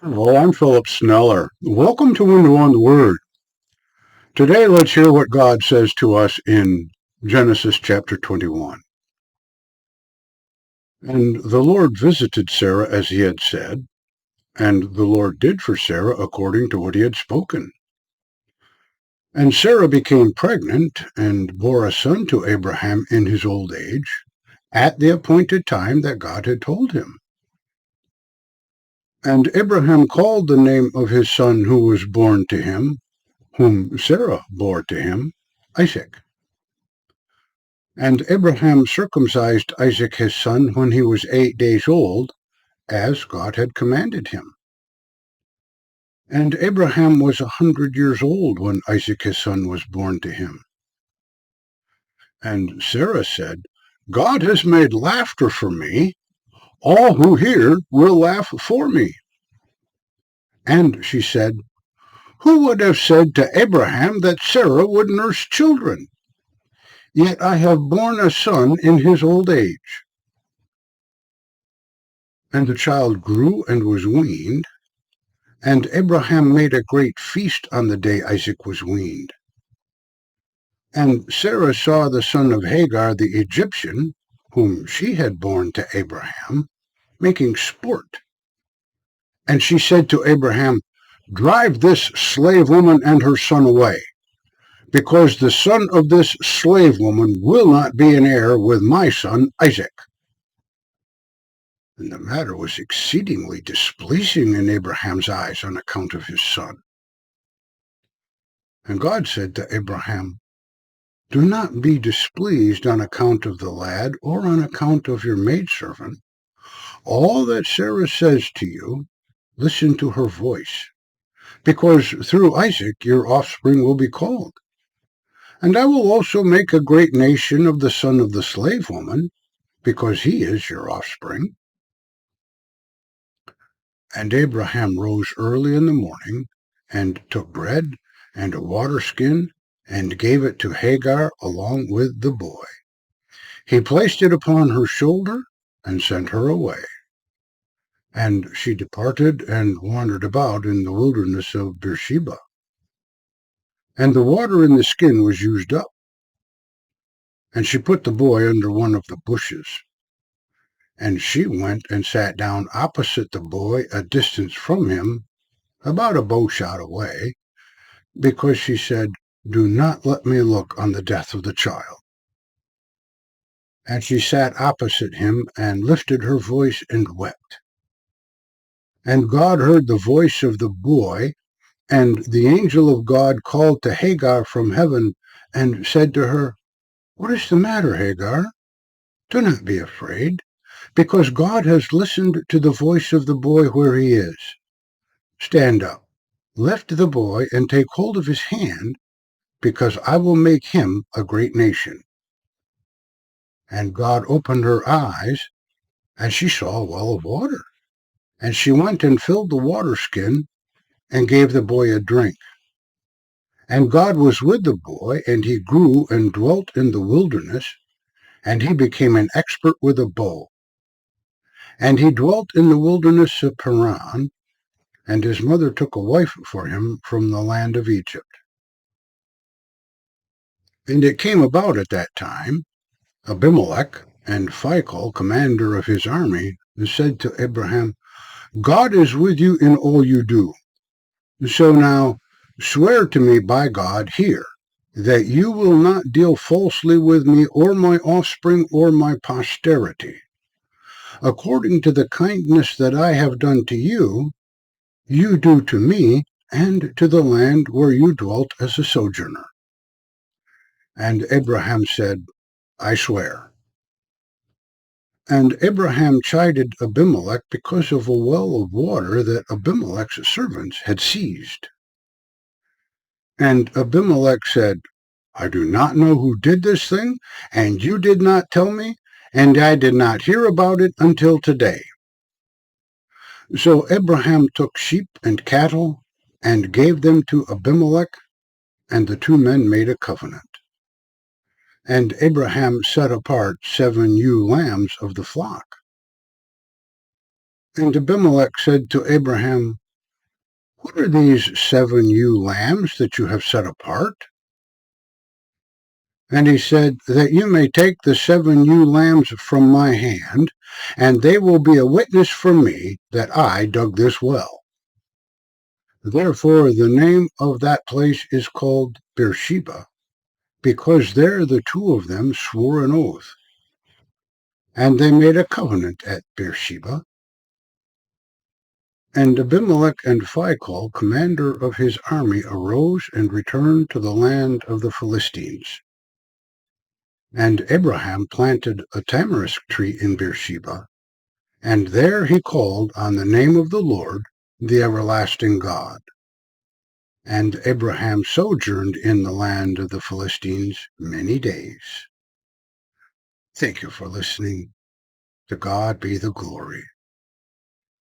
Hello, I'm Philip Sneller. Welcome to Window on the Word. Today, let's hear what God says to us in Genesis chapter 21. And the Lord visited Sarah as he had said, and the Lord did for Sarah according to what he had spoken. And Sarah became pregnant and bore a son to Abraham in his old age, at the appointed time that God had told him. And Abraham called the name of his son who was born to him, whom Sarah bore to him, Isaac. And Abraham circumcised Isaac his son when he was 8 days old, as God had commanded him. And Abraham was 100 years old when Isaac his son was born to him. And Sarah said, God has made laughter for me. All who hear will laugh for me. And she said, who would have said to Abraham that Sarah would nurse children? Yet I have borne a son in his old age. And the child grew and was weaned, and Abraham made a great feast on the day Isaac was weaned. And Sarah saw the son of Hagar the Egyptian, whom she had borne to Abraham, making sport. And she said to Abraham, drive this slave woman and her son away, because the son of this slave woman will not be an heir with my son Isaac. And the matter was exceedingly displeasing in Abraham's eyes on account of his son. And God said to Abraham, do not be displeased on account of the lad or on account of your maidservant. All that Sarah says to you, listen to her voice, because through Isaac your offspring will be called. And I will also make a great nation of the son of the slave woman, because he is your offspring. And Abraham rose early in the morning, and took bread and a water skin, and gave it to Hagar along with the boy. He placed it upon her shoulder, and sent her away. And she departed and wandered about in the wilderness of Beersheba. And the water in the skin was used up. And she put the boy under one of the bushes. And she went and sat down opposite the boy, a distance from him, about a bow shot away, because she said, do not let me look on the death of the child. And she sat opposite him, and lifted her voice and wept. And God heard the voice of the boy, and the angel of God called to Hagar from heaven, and said to her, what is the matter, Hagar? Do not be afraid, because God has listened to the voice of the boy where he is. Stand up, lift the boy, and take hold of his hand, because I will make him a great nation. And God opened her eyes, and she saw a well of water. And she went and filled the water skin, and gave the boy a drink. And God was with the boy, and he grew and dwelt in the wilderness, and he became an expert with a bow. And he dwelt in the wilderness of Paran, and his mother took a wife for him from the land of Egypt. And it came about at that time, Abimelech and Phicol, commander of his army, said to Abraham, God is with you in all you do. So now swear to me by God here, that you will not deal falsely with me or my offspring or my posterity. According to the kindness that I have done to you, you do to me and to the land where you dwelt as a sojourner. And Abraham said, I swear. And Abraham chided Abimelech because of a well of water that Abimelech's servants had seized. And Abimelech said, I do not know who did this thing, and you did not tell me, and I did not hear about it until today. So Abraham took sheep and cattle, and gave them to Abimelech, and the two men made a covenant. And Abraham set apart 7 ewe lambs of the flock. And Abimelech said to Abraham, "What are these 7 ewe lambs that you have set apart?" And he said, "That you may take the 7 ewe lambs from my hand, and they will be a witness for me that I dug this well." Therefore the name of that place is called Beersheba, because there the two of them swore an oath. And they made a covenant at Beersheba. And Abimelech and Phicol, commander of his army, arose and returned to the land of the Philistines. And Abraham planted a tamarisk tree in Beersheba, and there he called on the name of the Lord, the everlasting God. And Abraham sojourned in the land of the Philistines many days. Thank you for listening. To God be the glory.